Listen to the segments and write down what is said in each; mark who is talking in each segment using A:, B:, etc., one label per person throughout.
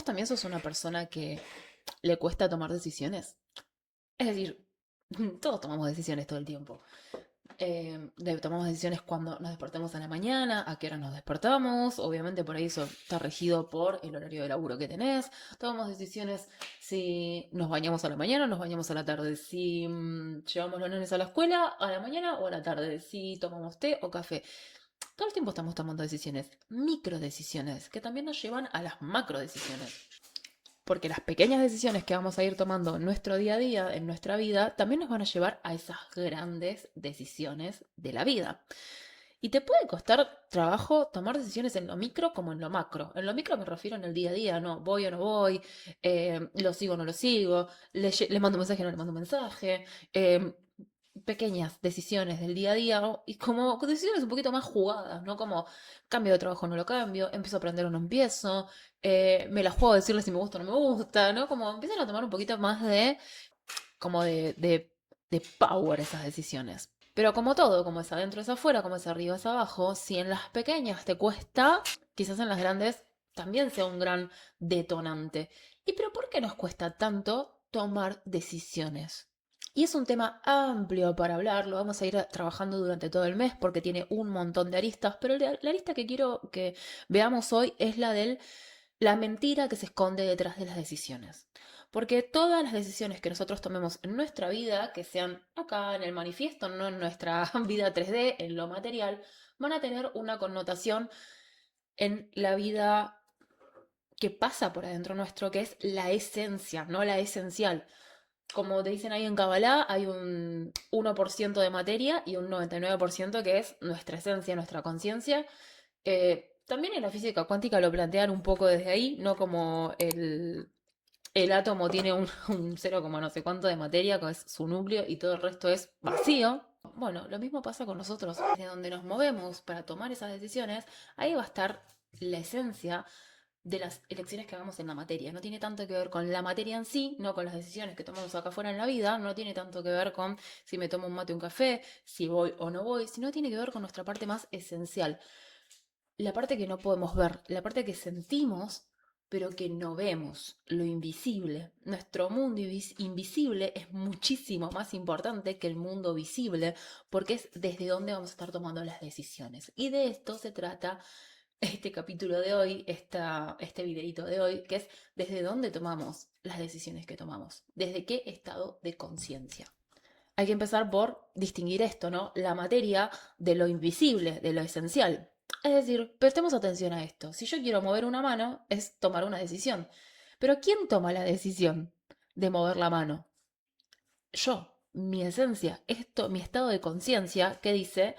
A: también sos una persona que le cuesta tomar decisiones. Es decir, todos tomamos decisiones todo el tiempo. Tomamos decisiones cuando nos despertamos a la mañana, a qué hora nos despertamos. Obviamente por ahí eso está regido por el horario de laburo que tenés. Tomamos decisiones si nos bañamos a la mañana o nos bañamos a la tarde. Si llevamos los nenes a la escuela a la mañana o a la tarde. Si tomamos té o café. Todo el tiempo estamos tomando decisiones, micro decisiones, que también nos llevan a las macro decisiones. Porque las pequeñas decisiones que vamos a ir tomando en nuestro día a día, en nuestra vida, también nos van a llevar a esas grandes decisiones de la vida. Y te puede costar trabajo tomar decisiones en lo micro como en lo macro. En lo micro me refiero en el día a día, no voy o no voy, lo sigo o no lo sigo, le mando un mensaje o no le mando un mensaje, pequeñas decisiones del día a día, ¿no? Y como decisiones un poquito más jugadas, ¿no? Como cambio de trabajo o no lo cambio, empiezo a aprender o no empiezo, me la juego a decirle si me gusta o no me gusta, ¿no? Como empiezan a tomar un poquito más como de power esas decisiones. Pero como todo, como es adentro es afuera, como es arriba es abajo, si en las pequeñas te cuesta, quizás en las grandes también sea un gran detonante. ¿Y pero por qué nos cuesta tanto tomar decisiones? Y es un tema amplio para hablar, lo vamos a ir trabajando durante todo el mes porque tiene un montón de aristas, pero la arista que quiero que veamos hoy es la mentira que se esconde detrás de las decisiones. Porque todas las decisiones que nosotros tomemos en nuestra vida, que sean acá en el manifiesto, no en nuestra vida 3D, en lo material, van a tener una connotación en la vida que pasa por adentro nuestro, que es la esencia, no la esencial. Como te dicen ahí en Kabbalah, hay un 1% de materia y un 99% que es nuestra esencia, nuestra conciencia. También en la física cuántica lo plantean un poco desde ahí, no como el átomo tiene un 0, no sé cuánto de materia, que es su núcleo, y todo el resto es vacío. Bueno, lo mismo pasa con nosotros. Desde donde nos movemos para tomar esas decisiones, ahí va a estar la esencia de las elecciones que hagamos en la materia. No tiene tanto que ver con la materia en sí, no con las decisiones que tomamos acá afuera en la vida, no tiene tanto que ver con si me tomo un mate o un café, si voy o no voy, sino tiene que ver con nuestra parte más esencial, la parte que no podemos ver, la parte que sentimos, pero que no vemos, lo invisible. Nuestro mundo invisible es muchísimo más importante que el mundo visible, porque es desde donde vamos a estar tomando las decisiones. Y de esto se trata este capítulo de hoy, este videito de hoy, que es desde dónde tomamos las decisiones que tomamos, desde qué estado de conciencia. Hay que empezar por distinguir esto, ¿no? La materia de lo invisible, de lo esencial. Es decir, prestemos atención a esto. Si yo quiero mover una mano, es tomar una decisión. Pero ¿quién toma la decisión de mover la mano? Yo, mi esencia, esto, mi estado de conciencia, que dice,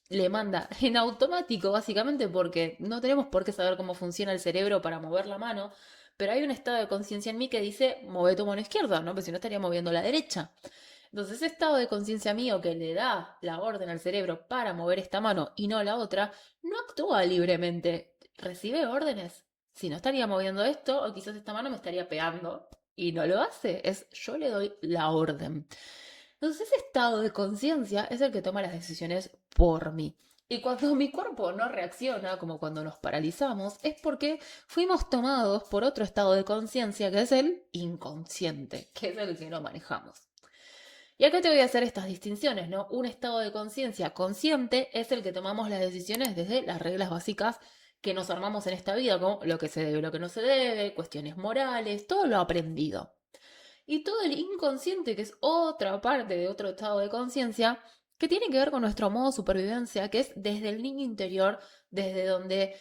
A: le manda en automático, básicamente, porque no tenemos por qué saber cómo funciona el cerebro para mover la mano, pero hay un estado de conciencia en mí que dice, mueve tu mano izquierda, ¿no? Porque si no estaría moviendo la derecha. Entonces, ese estado de conciencia mío que le da la orden al cerebro para mover esta mano y no la otra, no actúa libremente, recibe órdenes. Si no estaría moviendo esto, o quizás esta mano me estaría pegando y no lo hace, es yo le doy la orden. Entonces, ese estado de conciencia es el que toma las decisiones por mí. Y cuando mi cuerpo no reacciona, como cuando nos paralizamos, es porque fuimos tomados por otro estado de conciencia que es el inconsciente, que es el que no manejamos. Y acá te voy a hacer estas distinciones, ¿no? Un estado de conciencia consciente es el que tomamos las decisiones desde las reglas básicas que nos armamos en esta vida, como lo que se debe, lo que no se debe, cuestiones morales, todo lo aprendido. Y todo el inconsciente, que es otra parte de otro estado de conciencia, que tiene que ver con nuestro modo de supervivencia, que es desde el niño interior, desde donde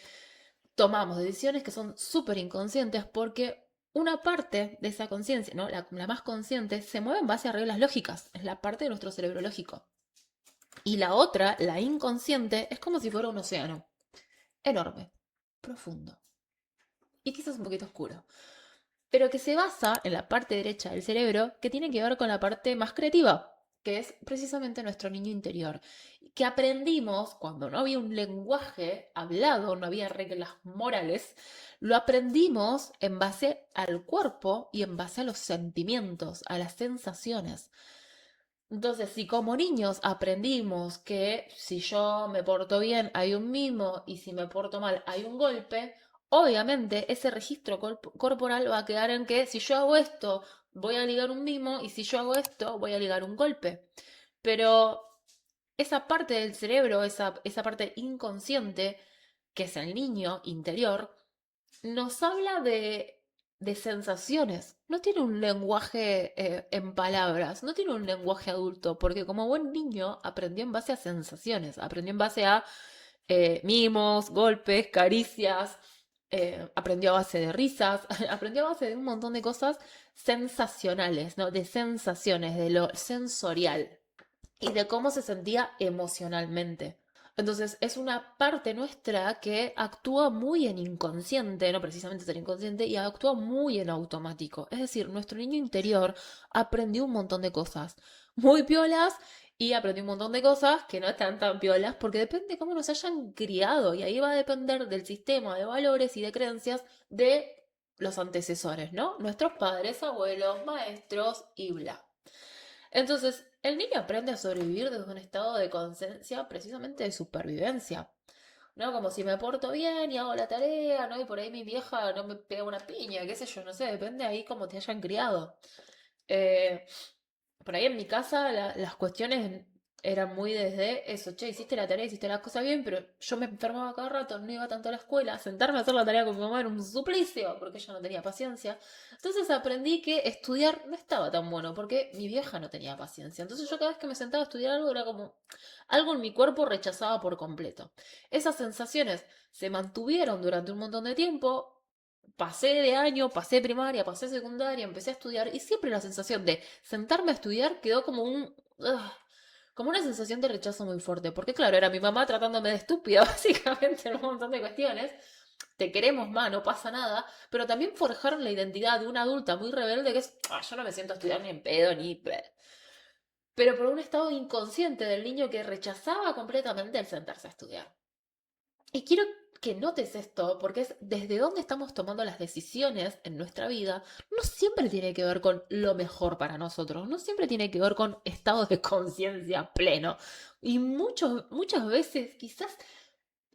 A: tomamos decisiones que son súper inconscientes porque una parte de esa conciencia, ¿no? La más consciente, se mueve en base a reglas lógicas, es la parte de nuestro cerebro lógico. Y la otra, la inconsciente, es como si fuera un océano, enorme, profundo y quizás un poquito oscuro, pero que se basa en la parte derecha del cerebro que tiene que ver con la parte más creativa, que es precisamente nuestro niño interior, que aprendimos cuando no había un lenguaje hablado, no había reglas morales, lo aprendimos en base al cuerpo y en base a los sentimientos, a las sensaciones. Entonces, si como niños aprendimos que si yo me porto bien hay un mimo y si me porto mal hay un golpe, obviamente ese registro corporal va a quedar en que si yo hago esto, voy a ligar un mimo y si yo hago esto, voy a ligar un golpe. Pero esa parte del cerebro, esa parte inconsciente, que es el niño interior, nos habla de sensaciones. No tiene un lenguaje en palabras, no tiene un lenguaje adulto, porque como buen niño aprendió en base a sensaciones, aprendió en base a mimos, golpes, caricias, aprendió a base de risas, aprendió a base de un montón de cosas sensacionales, ¿no? De sensaciones, de lo sensorial y de cómo se sentía emocionalmente. Entonces es una parte nuestra que actúa muy en inconsciente, no precisamente ser inconsciente, y actúa muy en automático. Es decir, nuestro niño interior aprendió un montón de cosas muy piolas y aprendió un montón de cosas que no están tan piolas porque depende de cómo nos hayan criado y ahí va a depender del sistema de valores y de creencias de los antecesores, ¿no? Nuestros padres, abuelos, maestros y bla. Entonces, el niño aprende a sobrevivir desde un estado de conciencia precisamente de supervivencia, ¿no? Como si me porto bien y hago la tarea, ¿no? Y por ahí mi vieja no me pega una piña, qué sé yo, no sé, depende ahí cómo te hayan criado. Eh, por ahí en mi casa las cuestiones eran muy desde eso, che, hiciste la tarea, hiciste las cosas bien, pero yo me enfermaba cada rato, no iba tanto a la escuela, sentarme a hacer la tarea con mi mamá era un suplicio, porque ella no tenía paciencia. Entonces aprendí que estudiar no estaba tan bueno, porque mi vieja no tenía paciencia. Entonces yo cada vez que me sentaba a estudiar algo era como algo en mi cuerpo rechazaba por completo. Esas sensaciones se mantuvieron durante un montón de tiempo, pasé de año, pasé primaria, pasé secundaria, empecé a estudiar y siempre la sensación de sentarme a estudiar quedó como como una sensación de rechazo muy fuerte, porque claro, era mi mamá tratándome de estúpida básicamente en un montón de cuestiones. Te queremos más, no pasa nada, pero también forjaron la identidad de una adulta muy rebelde que es, yo no me siento a estudiar ni en pedo ni pero por un estado inconsciente del niño que rechazaba completamente el sentarse a estudiar. Y quiero que notes esto, porque es desde dónde estamos tomando las decisiones en nuestra vida, no siempre tiene que ver con lo mejor para nosotros, no siempre tiene que ver con estados de conciencia pleno. Y muchas veces, quizás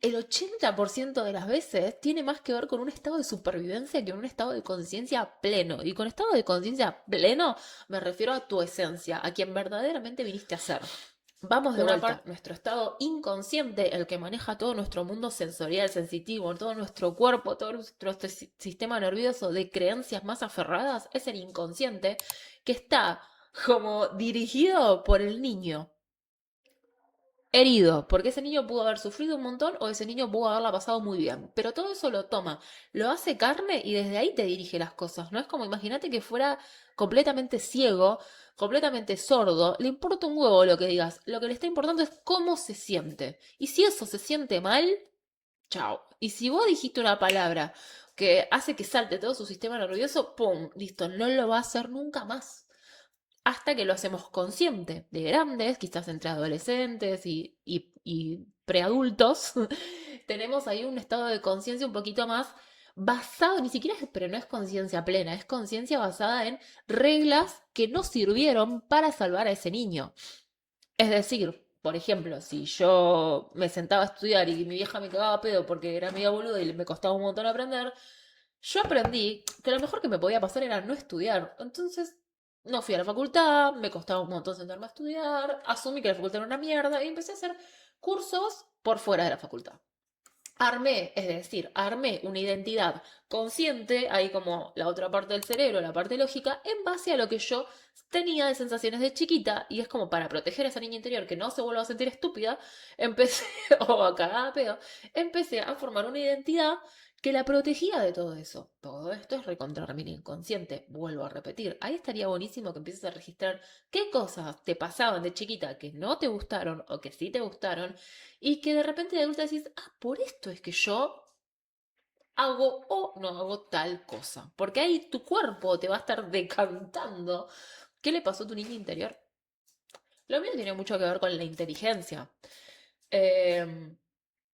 A: el 80% de las veces, tiene más que ver con un estado de supervivencia que un estado de conciencia pleno. Y con estado de conciencia pleno me refiero a tu esencia, a quien verdaderamente viniste a ser. Vamos de vuelta, nuestro estado inconsciente, el que maneja todo nuestro mundo sensorial, sensitivo, todo nuestro cuerpo, todo nuestro sistema nervioso de creencias más aferradas, es el inconsciente que está como dirigido por el niño herido, porque ese niño pudo haber sufrido un montón o ese niño pudo haberla pasado muy bien. Pero todo eso lo toma, lo hace carne y desde ahí te dirige las cosas. No es como imagínate que fuera completamente ciego, completamente sordo, le importa un huevo lo que digas. Lo que le está importando es cómo se siente. Y si eso se siente mal, chao. Y si vos dijiste una palabra que hace que salte todo su sistema nervioso, ¡pum! Listo, no lo va a hacer nunca más hasta que lo hacemos consciente de grandes, quizás entre adolescentes y preadultos, tenemos ahí un estado de conciencia un poquito más basado, ni siquiera es, pero no es conciencia plena, es conciencia basada en reglas que no sirvieron para salvar a ese niño. Es decir, por ejemplo, si yo me sentaba a estudiar y mi vieja me cagaba a pedo porque era media boluda y me costaba un montón aprender, yo aprendí que lo mejor que me podía pasar era no estudiar. Entonces, no fui a la facultad, me costaba un montón sentarme a estudiar, asumí que la facultad era una mierda y empecé a hacer cursos por fuera de la facultad. Armé, es decir, armé una identidad consciente, ahí como la otra parte del cerebro, la parte lógica, en base a lo que yo tenía de sensaciones de chiquita, y es como para proteger a esa niña interior que no se vuelva a sentir estúpida, empecé, o a cagada pedo, empecé a formar una identidad que la protegía de todo eso. Todo esto es recontra mi inconsciente, vuelvo a repetir. Ahí estaría buenísimo que empieces a registrar qué cosas te pasaban de chiquita que no te gustaron o que sí te gustaron y que de repente de adulta decís, por esto es que yo hago o no hago tal cosa. Porque ahí tu cuerpo te va a estar decantando qué le pasó a tu niño interior. Lo mío tiene mucho que ver con la inteligencia. Eh,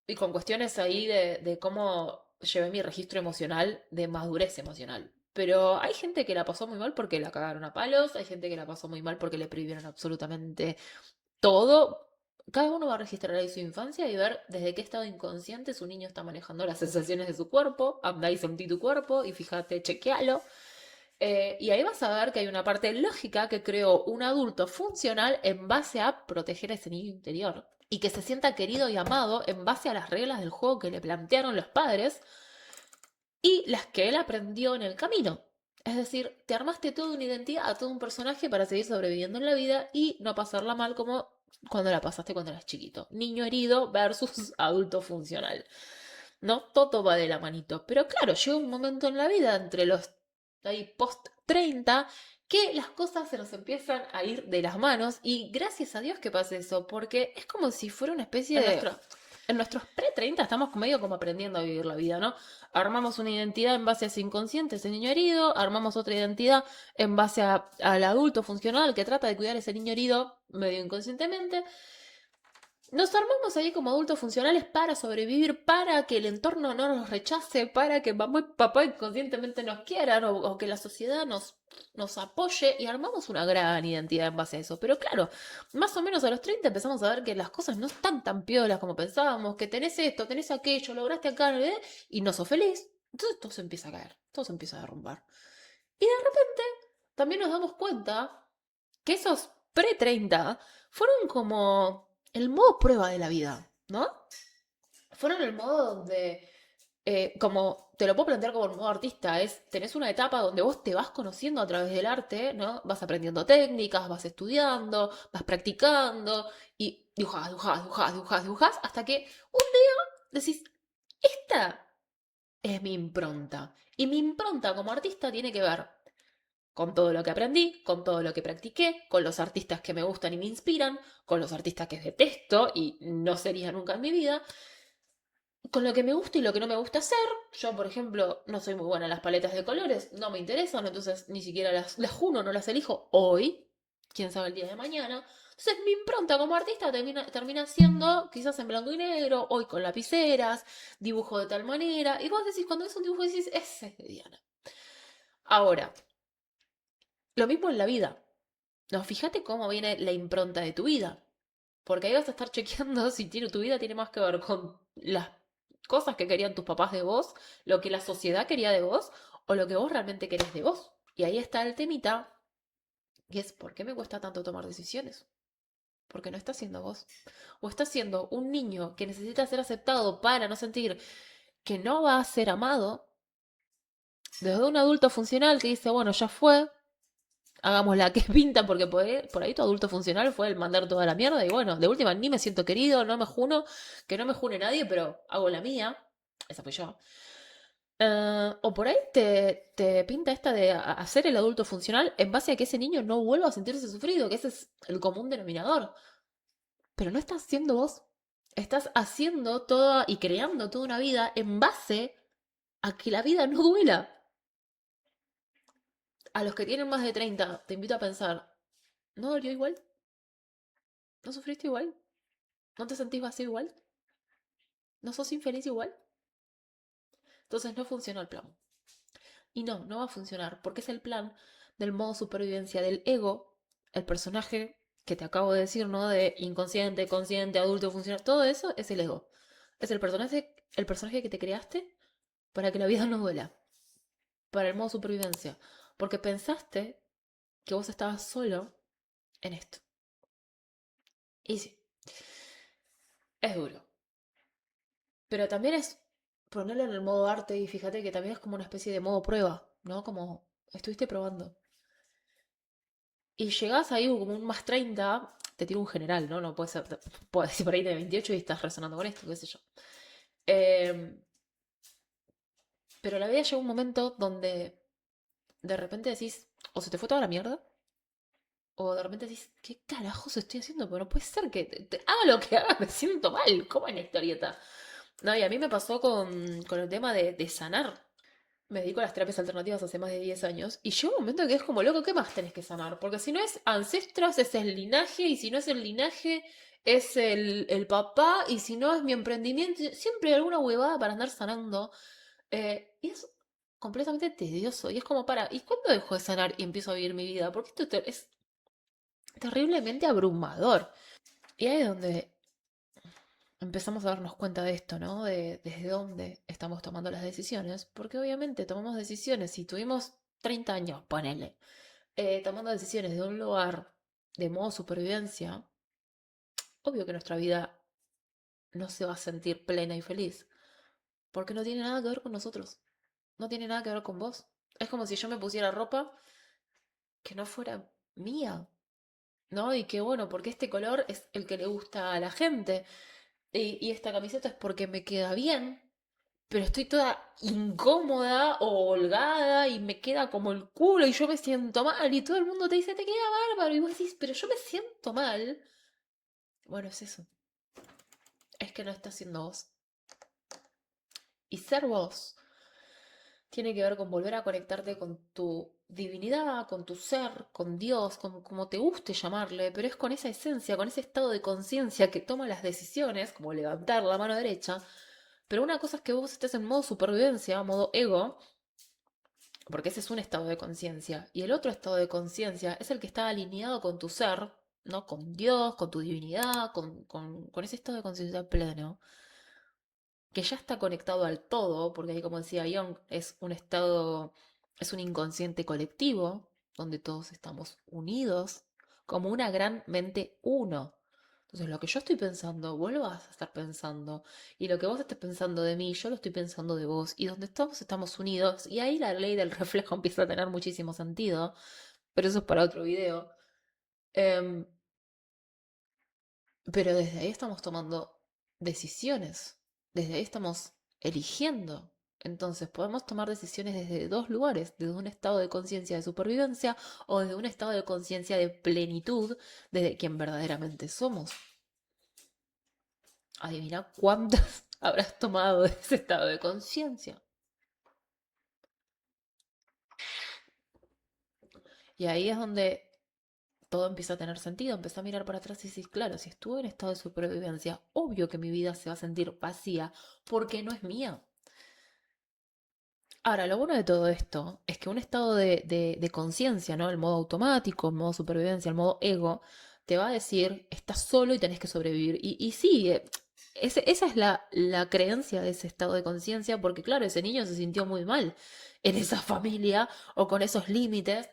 A: y con cuestiones ahí de cómo llevé mi registro emocional, de madurez emocional. Pero hay gente que la pasó muy mal porque la cagaron a palos, hay gente que la pasó muy mal porque le prohibieron absolutamente todo. Cada uno va a registrar ahí su infancia y ver desde qué estado inconsciente su niño está manejando las sensaciones de su cuerpo. Anda y sentí tu cuerpo y fíjate, chequealo. Y ahí vas a ver que hay una parte lógica que creó un adulto funcional en base a proteger a ese niño interior. Y que se sienta querido y amado en base a las reglas del juego que le plantearon los padres y las que él aprendió en el camino. Es decir, te armaste toda una identidad, a todo un personaje para seguir sobreviviendo en la vida y no pasarla mal como cuando la pasaste cuando eras chiquito. Niño herido versus adulto funcional. ¿No? Todo va de la manito. Pero claro, llega un momento en la vida entre los ahí post 30 que las cosas se nos empiezan a ir de las manos y gracias a Dios que pase eso, porque es como si fuera una especie de... En nuestros pre-30 estamos medio como aprendiendo a vivir la vida, ¿no? Armamos una identidad en base a ese inconsciente, ese niño herido, armamos otra identidad en base al adulto funcional que trata de cuidar a ese niño herido medio inconscientemente. Nos armamos ahí como adultos funcionales para sobrevivir, para que el entorno no nos rechace, para que mamá y papá inconscientemente nos quieran o que la sociedad nos apoye y armamos una gran identidad en base a eso. Pero claro, más o menos a los 30 empezamos a ver que las cosas no están tan piolas como pensábamos, que tenés esto, tenés aquello, lograste acá, y no sos feliz. Entonces todo se empieza a caer, todo se empieza a derrumbar. Y de repente también nos damos cuenta que esos pre-30 fueron como el modo prueba de la vida, ¿no? Fueron el modo donde, como te lo puedo plantear como el modo artista, tenés una etapa donde vos te vas conociendo a través del arte, ¿no? Vas aprendiendo técnicas, vas estudiando, vas practicando y dibujás, dibujás, dibujás, dibujás, dibujás, hasta que un día decís, esta es mi impronta. Y mi impronta como artista tiene que ver con todo lo que aprendí, con todo lo que practiqué, con los artistas que me gustan y me inspiran, con los artistas que detesto y no sería nunca en mi vida, con lo que me gusta y lo que no me gusta hacer. Yo, por ejemplo, no soy muy buena en las paletas de colores, no me interesan, entonces ni siquiera las juno, no las elijo hoy, quién sabe el día de mañana. Entonces mi impronta como artista termina siendo quizás en blanco y negro, hoy con lapiceras, dibujo de tal manera, y vos decís, cuando ves un dibujo decís, ese es de Diana. Ahora, lo mismo en la vida. No, fíjate cómo viene la impronta de tu vida. Porque ahí vas a estar chequeando si tu vida tiene más que ver con las cosas que querían tus papás de vos, lo que la sociedad quería de vos, o lo que vos realmente querés de vos. Y ahí está el temita, que es ¿por qué me cuesta tanto tomar decisiones? Porque no estás siendo vos. O estás siendo un niño que necesita ser aceptado para no sentir que no va a ser amado, desde un adulto funcional que dice, bueno, ya fue, hagamos la que pinta, porque por ahí tu adulto funcional fue el mandar toda la mierda y bueno, de última ni me siento querido, no me juno, que no me june nadie, pero hago la mía. Esa fui yo. O por ahí te pinta esta de hacer el adulto funcional en base a que ese niño no vuelva a sentirse sufrido, que ese es el común denominador. Pero no estás siendo vos. Estás haciendo toda y creando toda una vida en base a que la vida no duela. A los que tienen más de 30 te invito a pensar, ¿no dolió igual? ¿No sufriste igual? ¿No te sentís vacío igual? ¿No sos infeliz igual? Entonces no funciona el plan. Y no va a funcionar, porque es el plan del modo supervivencia del ego, el personaje que te acabo de decir, ¿no? De inconsciente, consciente, adulto, funcional, todo eso es el ego. Es el personaje que te creaste para que la vida no duela, para el modo supervivencia, porque pensaste que vos estabas solo en esto. Y sí, es duro. Pero también es ponerlo en el modo arte y fíjate que también es como una especie de modo prueba, ¿no? Como estuviste probando. Y llegás ahí como un más 30 te tiro un general, ¿no? No puede ser, puedes decir por ahí de 28 y estás resonando con esto, qué sé yo. Eh, pero la vida llega un momento donde de repente decís, o se te fue toda la mierda, o de repente decís, ¿qué carajos estoy haciendo? Pero no puede ser que haga lo que haga, me siento mal, como en la historieta. No, y a mí me pasó con el tema de sanar. Me dedico a las terapias alternativas hace más de 10 años y llega un momento que es como, loco, ¿qué más tenés que sanar? Porque si no es ancestros, es el linaje, y si no es el linaje, es el papá, y si no es mi emprendimiento, siempre hay alguna huevada para andar sanando. Y es completamente tedioso. Y es como, ¿y cuándo dejo de sanar y empiezo a vivir mi vida? Porque esto es terriblemente abrumador. Y ahí es donde empezamos a darnos cuenta de esto, ¿no? De desde dónde estamos tomando las decisiones, porque obviamente tomamos decisiones, si tuvimos 30 años, ponele, tomando decisiones de un lugar de modo supervivencia, obvio que nuestra vida no se va a sentir plena y feliz, porque no tiene nada que ver con nosotros, no tiene nada que ver con vos. Es como si yo me pusiera ropa que no fuera mía, ¿no? Y que bueno, porque este color es el que le gusta a la gente, y esta camiseta es porque me queda bien, pero estoy toda incómoda o holgada y me queda como el culo y yo me siento mal y todo el mundo te dice, te queda bárbaro y vos decís, pero yo me siento mal. Bueno, es eso, es que no estás siendo vos. Y ser vos tiene que ver con volver a conectarte con tu divinidad, con tu ser, con Dios, con como te guste llamarle, pero es con esa esencia, con ese estado de conciencia que toma las decisiones, como levantar la mano derecha. Pero una cosa es que vos estés en modo supervivencia, modo ego, porque ese es un estado de conciencia, y el otro estado de conciencia es el que está alineado con tu ser, ¿no? Con Dios, con tu divinidad, con ese estado de conciencia pleno, que ya está conectado al todo, porque ahí, como decía Jung, es un estado, es un inconsciente colectivo, donde todos estamos unidos, como una gran mente uno. Entonces, lo que yo estoy pensando, vos lo vas a estar pensando. Y lo que vos estés pensando de mí, yo lo estoy pensando de vos. Y donde todos estamos unidos, y ahí la ley del reflejo empieza a tener muchísimo sentido, pero eso es para otro video. Em, pero desde ahí estamos tomando decisiones, desde ahí estamos eligiendo. Entonces podemos tomar decisiones desde dos lugares, desde un estado de conciencia de supervivencia o desde un estado de conciencia de plenitud, desde quien verdaderamente somos. Adivina cuántas habrás tomado de ese estado de conciencia. Y ahí es donde todo empieza a tener sentido. Empieza a mirar para atrás y decís, claro, si estuve en estado de supervivencia, obvio que mi vida se va a sentir vacía porque no es mía. Ahora, lo bueno de todo esto es que un estado de conciencia, ¿no? El modo automático, el modo supervivencia, el modo ego, te va a decir, estás solo y tenés que sobrevivir. Y sí, esa es la creencia de ese estado de conciencia, porque claro, ese niño se sintió muy mal en esa familia o con esos límites,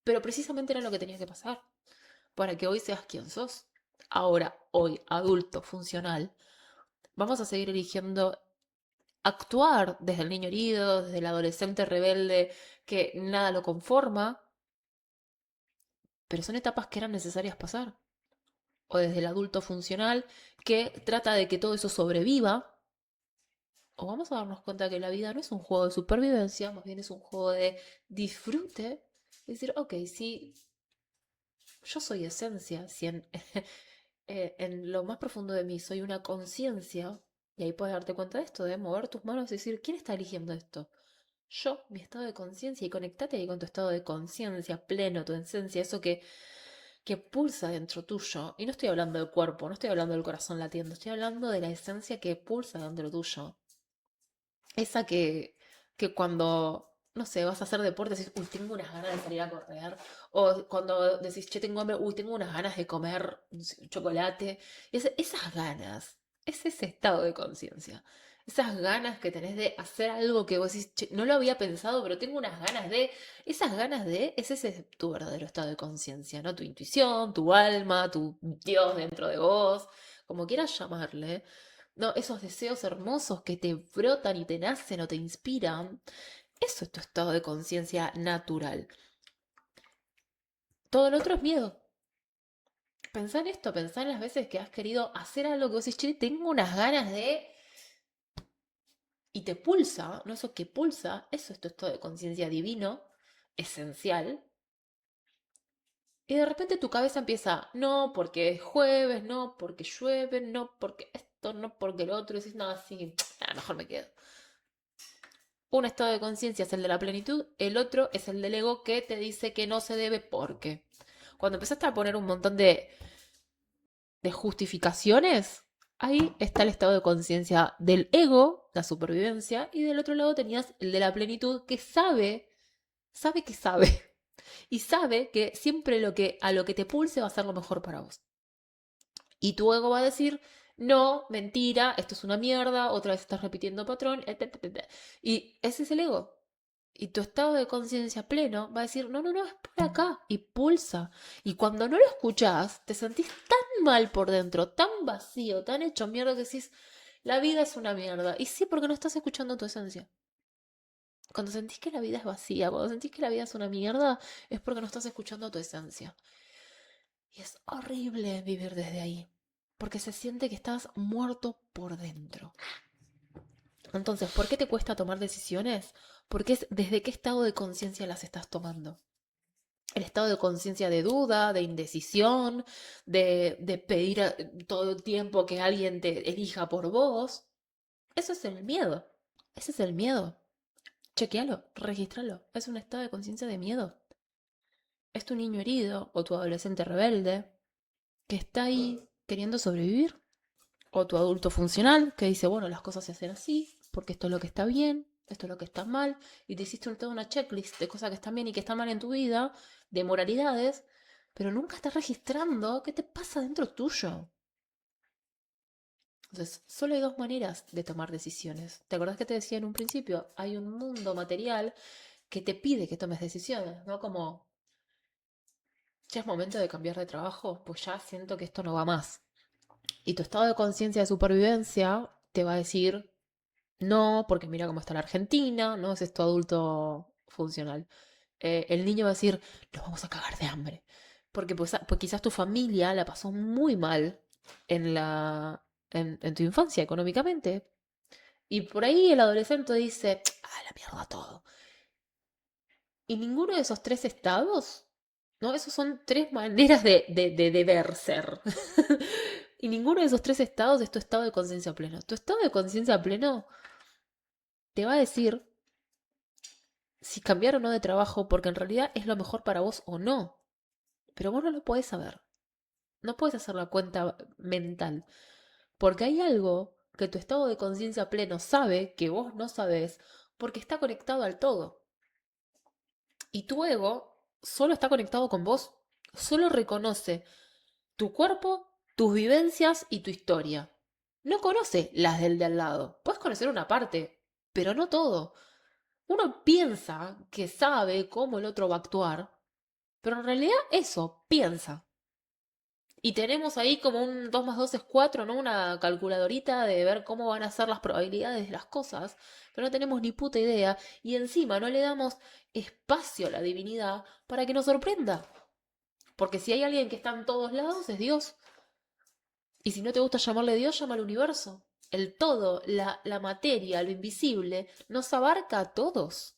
A: pero precisamente era lo que tenía que pasar para que hoy seas quien sos. Ahora, hoy, adulto, funcional, vamos a seguir eligiendo actuar desde el niño herido, desde el adolescente rebelde que nada lo conforma, pero son etapas que eran necesarias pasar. O desde el adulto funcional que trata de que todo eso sobreviva. O vamos a darnos cuenta que la vida no es un juego de supervivencia, más bien es un juego de disfrute. Es decir, ok, si yo soy esencia, si en lo más profundo de mí soy una conciencia, y ahí puedes darte cuenta de esto, de mover tus manos y decir, ¿quién está eligiendo esto? Yo, mi estado de conciencia, y conectate ahí con tu estado de conciencia pleno, tu esencia, eso que pulsa dentro tuyo. Y no estoy hablando del cuerpo, no estoy hablando del corazón latiendo, estoy hablando de la esencia que pulsa dentro tuyo. Esa que cuando, no sé, vas a hacer deporte, decís, uy, tengo unas ganas de salir a correr. O cuando decís, che, tengo hambre, uy, tengo unas ganas de comer no sé, chocolate. Esas ganas, es ese estado de conciencia. Esas ganas que tenés de hacer algo que vos decís, che, no lo había pensado, pero tengo unas ganas de. Esas ganas de, es ese tu verdadero estado de conciencia, ¿no? Tu intuición, tu alma, tu Dios dentro de vos, como quieras llamarle. No, esos deseos hermosos que te brotan y te nacen o te inspiran, eso es tu estado de conciencia natural. Todo lo otro es miedo. Pensá en esto, pensá en las veces que has querido hacer algo que vos decís, che, tengo unas ganas de. Y te pulsa, ¿no? Eso que pulsa, eso es tu estado de conciencia divino, esencial. Y de repente tu cabeza empieza, no, porque es jueves, no, porque llueve, no, porque esto, no, porque lo otro. Y decís, no, sí, mejor me quedo. Un estado de conciencia es el de la plenitud, el otro es el del ego que te dice que no se debe porque. Cuando empezaste a poner un montón de justificaciones, ahí está el estado de conciencia del ego, la supervivencia, y del otro lado tenías el de la plenitud que sabe que sabe, y sabe que siempre a lo que te pulse va a ser lo mejor para vos. Y tu ego va a decir, no, mentira, esto es una mierda, otra vez estás repitiendo patrón, etc. Y ese es el ego. Y tu estado de conciencia pleno va a decir, no, no, no, es por acá. Y pulsa. Y cuando no lo escuchás, te sentís tan mal por dentro, tan vacío, tan hecho mierda que decís, la vida es una mierda. Y sí, porque no estás escuchando tu esencia. Cuando sentís que la vida es vacía, cuando sentís que la vida es una mierda, es porque no estás escuchando tu esencia. Y es horrible vivir desde ahí, porque se siente que estás muerto por dentro. Entonces, ¿por qué te cuesta tomar decisiones? Porque es desde qué estado de conciencia las estás tomando. El estado de conciencia de duda, de indecisión, de pedir todo el tiempo que alguien te elija por vos. Eso es el miedo. Ese es el miedo. Chequealo, regístralo. Es un estado de conciencia de miedo. Es tu niño herido o tu adolescente rebelde que está ahí queriendo sobrevivir. O tu adulto funcional que dice, bueno, las cosas se hacen así, porque esto es lo que está bien, esto es lo que está mal, y te hiciste toda una checklist de cosas que están bien y que están mal en tu vida, de moralidades, pero nunca estás registrando qué te pasa dentro tuyo. Entonces, solo hay dos maneras de tomar decisiones. ¿Te acordás que te decía en un principio? Hay un mundo material que te pide que tomes decisiones, ¿no? Como, ya es momento de cambiar de trabajo, pues ya siento que esto no va más. Y tu estado de conciencia de supervivencia te va a decir, no, porque mira cómo está la Argentina, no es esto adulto funcional. El niño va a decir, nos vamos a cagar de hambre. Porque pues quizás tu familia la pasó muy mal en tu infancia económicamente. Y por ahí el adolescente dice, la mierda todo. Y ninguno de esos tres estados, ¿no? Esos son tres maneras de deber ser. Y ninguno de esos tres estados es tu estado de conciencia pleno. Tu estado de conciencia pleno te va a decir si cambiar o no de trabajo, porque en realidad es lo mejor para vos o no. Pero vos no lo podés saber. No puedes hacer la cuenta mental. Porque hay algo que tu estado de conciencia pleno sabe que vos no sabés porque está conectado al todo. Y tu ego solo está conectado con vos. Solo reconoce tu cuerpo, tus vivencias y tu historia. No conoce las del de al lado. Puedes conocer una parte, pero no todo. Uno piensa que sabe cómo el otro va a actuar, pero en realidad eso, piensa. Y tenemos ahí como un 2 más 2 es 4, ¿no? Una calculadorita de ver cómo van a ser las probabilidades de las cosas, pero no tenemos ni puta idea y encima no le damos espacio a la divinidad para que nos sorprenda. Porque si hay alguien que está en todos lados es Dios. Y si no te gusta llamarle Dios, llama al universo. El todo, la materia, lo invisible, nos abarca a todos.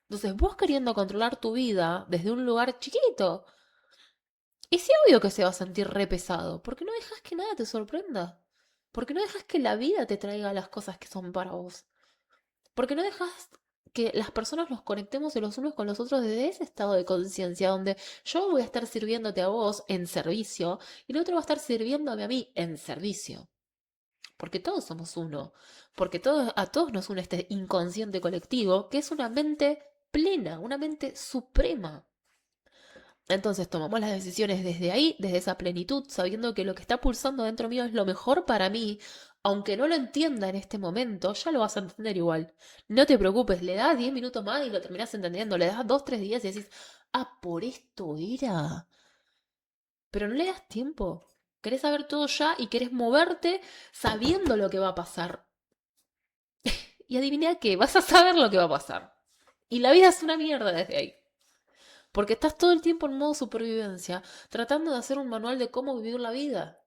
A: Entonces vos queriendo controlar tu vida desde un lugar chiquito, y sí, obvio que se va a sentir re pesado, porque no dejas que nada te sorprenda. Porque no dejas que la vida te traiga las cosas que son para vos. Porque no dejas que las personas nos conectemos de los unos con los otros desde ese estado de conciencia, donde yo voy a estar sirviéndote a vos en servicio y el otro va a estar sirviéndome a mí en servicio. Porque todos somos uno. Porque a todos nos une este inconsciente colectivo, que es una mente plena, una mente suprema. Entonces tomamos las decisiones desde ahí, desde esa plenitud, sabiendo que lo que está pulsando dentro mío es lo mejor para mí, aunque no lo entienda en este momento, ya lo vas a entender igual. No te preocupes, le das 10 minutos más y lo terminás entendiendo, le das 2, 3 días y decís, por esto era. Pero no le das tiempo. Querés saber todo ya y querés moverte sabiendo lo que va a pasar. Y adivina qué, vas a saber lo que va a pasar. Y la vida es una mierda desde ahí. Porque estás todo el tiempo en modo supervivencia, tratando de hacer un manual de cómo vivir la vida.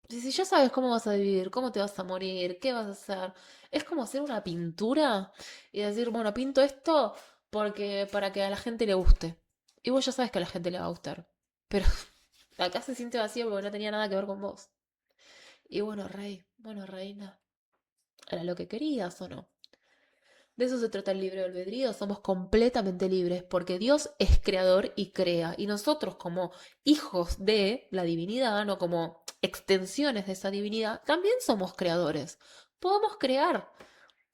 A: Si ya sabes cómo vas a vivir, cómo te vas a morir, qué vas a hacer, es como hacer una pintura y decir, bueno, pinto esto porque para que a la gente le guste. Y vos ya sabes que a la gente le va a gustar. Pero acá se siente vacío porque no tenía nada que ver con vos. Y bueno, rey, bueno, reina, ¿era lo que querías o no? De eso se trata el libre albedrío, somos completamente libres porque Dios es creador y crea y nosotros como hijos de la divinidad, no como extensiones de esa divinidad, también somos creadores. Podemos crear.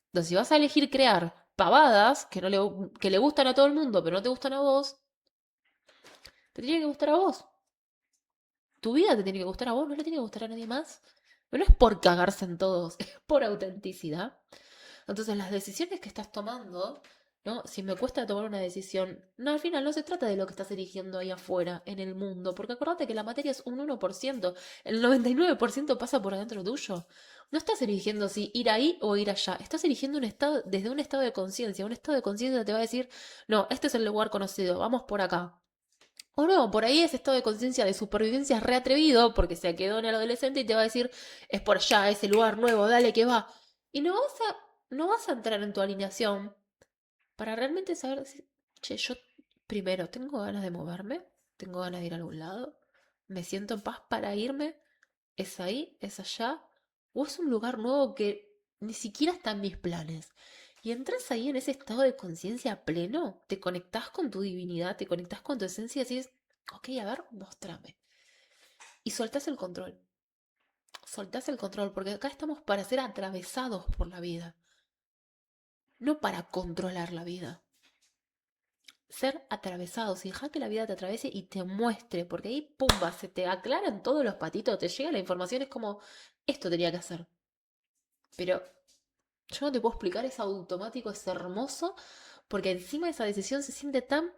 A: Entonces, si vas a elegir crear pavadas que le gustan a todo el mundo pero no te gustan a vos, te tiene que gustar a vos. Tu vida te tiene que gustar a vos, no le tiene que gustar a nadie más. Pero no es por cagarse en todos, es por autenticidad. Entonces las decisiones que estás tomando, ¿no? Si me cuesta tomar una decisión, no, al final no se trata de lo que estás eligiendo ahí afuera, en el mundo, porque acordate que la materia es un 1%, el 99% pasa por adentro tuyo. No estás eligiendo si ir ahí o ir allá, estás eligiendo un estado, desde un estado de conciencia. Un estado de conciencia te va a decir, no, este es el lugar conocido, vamos por acá. O no, por ahí ese estado de conciencia de supervivencia es reatrevido porque se quedó en el adolescente y te va a decir, es por allá, ese lugar nuevo, dale que va. Y no vas a entrar en tu alineación para realmente saber si, che, yo primero tengo ganas de moverme, tengo ganas de ir a algún lado, me siento en paz para irme, es ahí, es allá, o es un lugar nuevo que ni siquiera está en mis planes. Y entras ahí en ese estado de conciencia pleno, te conectás con tu divinidad, te conectás con tu esencia y decís, ok, a ver, mostrame. Y soltás el control. Soltás el control, porque acá estamos para ser atravesados por la vida, no para controlar la vida. Ser atravesados y dejar que la vida te atraviese y te muestre, porque ahí, pumba, se te aclaran todos los patitos, te llega la información, es como, esto tenía que hacer. Pero yo no te puedo explicar, es automático, es hermoso, porque encima esa decisión se siente tan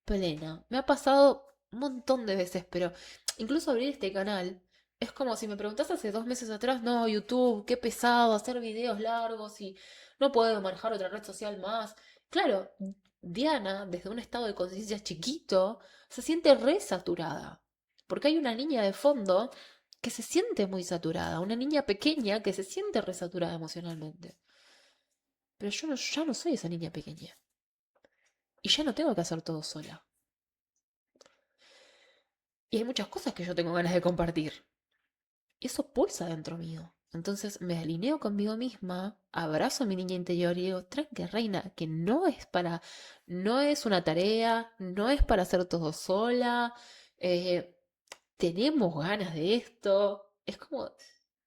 A: plena. Me ha pasado un montón de veces, pero incluso abrir este canal es como si me preguntas hace 2 meses atrás, no, YouTube, qué pesado hacer videos largos y no puedo manejar otra red social más. Claro, Diana, desde un estado de conciencia chiquito, se siente re saturada, porque hay una línea de fondo que se siente muy saturada, una niña pequeña que se siente resaturada emocionalmente. Pero yo no, ya no soy esa niña pequeña. Y ya no tengo que hacer todo sola. Y hay muchas cosas que yo tengo ganas de compartir. Y eso pulsa dentro mío. Entonces me alineo conmigo misma, abrazo a mi niña interior y digo, tranque, reina, que no es una tarea, no es para hacer todo sola, eh, tenemos ganas de esto. Es como,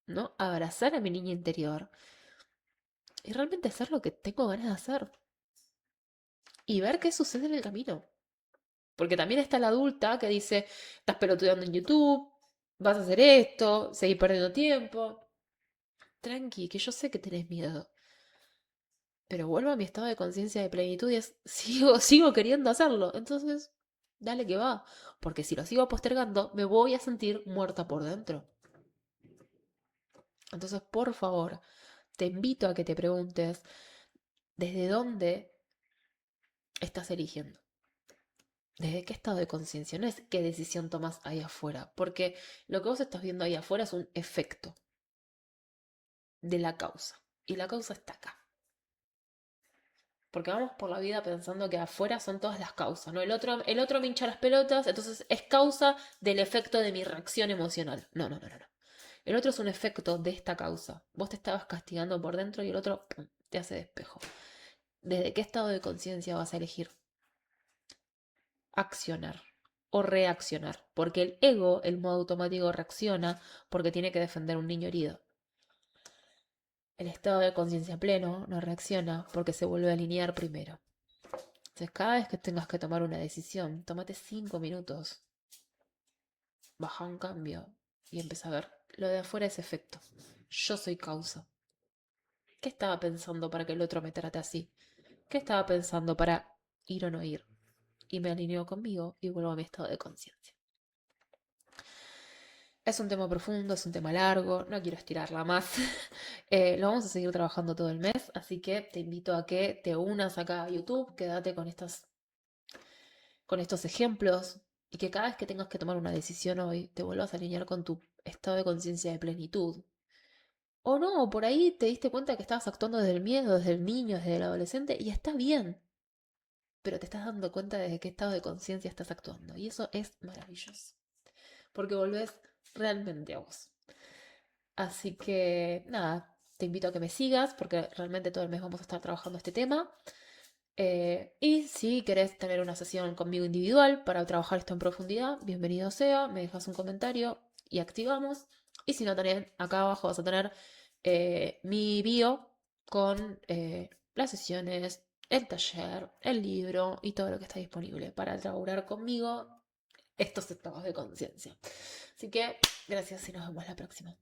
A: ¿no? Abrazar a mi niña interior y realmente hacer lo que tengo ganas de hacer. Y ver qué sucede en el camino. Porque también está la adulta que dice, estás pelotudeando en YouTube, vas a hacer esto, seguir perdiendo tiempo. Tranqui, que yo sé que tenés miedo. Pero vuelvo a mi estado de conciencia de plenitud y sigo queriendo hacerlo. Entonces, dale que va. Porque si lo sigo postergando, me voy a sentir muerta por dentro. Entonces, por favor, te invito a que te preguntes, ¿desde dónde estás eligiendo? ¿Desde qué estado de conciencia? No es qué decisión tomas ahí afuera, porque lo que vos estás viendo ahí afuera es un efecto de la causa. Y la causa está acá. Porque vamos por la vida pensando que afuera son todas las causas, ¿no? El otro me hincha las pelotas, entonces es causa del efecto de mi reacción emocional. No, no, no, no, no. El otro es un efecto de esta causa. Vos te estabas castigando por dentro y el otro pum, te hace despejo. ¿Desde qué estado de conciencia vas a elegir accionar o reaccionar? Porque el ego, el modo automático, reacciona porque tiene que defender a un niño herido. El estado de conciencia pleno no reacciona porque se vuelve a alinear primero. Entonces, cada vez que tengas que tomar una decisión, tómate 5 minutos, baja un cambio y empieza a ver. Lo de afuera es efecto. Yo soy causa. ¿Qué estaba pensando para que el otro me trate así? ¿Qué estaba pensando para ir o no ir? Y me alineo conmigo y vuelvo a mi estado de conciencia. Es un tema profundo, es un tema largo, no quiero estirarla más. Lo vamos a seguir trabajando todo el mes, así que te invito a que te unas acá a YouTube, quédate con estos ejemplos y que cada vez que tengas que tomar una decisión hoy te vuelvas a alinear con tu estado de conciencia de plenitud. O no, por ahí te diste cuenta que estabas actuando desde el miedo, desde el niño, desde el adolescente y está bien, pero te estás dando cuenta desde qué estado de conciencia estás actuando y eso es maravilloso, porque volvés realmente a vos. Así que nada, te invito a que me sigas porque realmente todo el mes vamos a estar trabajando este tema. Y si querés tener una sesión conmigo individual para trabajar esto en profundidad, bienvenido sea, me dejas un comentario y activamos. Y si no, también acá abajo vas a tener mi bio con las sesiones, el taller, el libro y todo lo que está disponible para trabajar conmigo estos estados de conciencia. Así que gracias y nos vemos la próxima.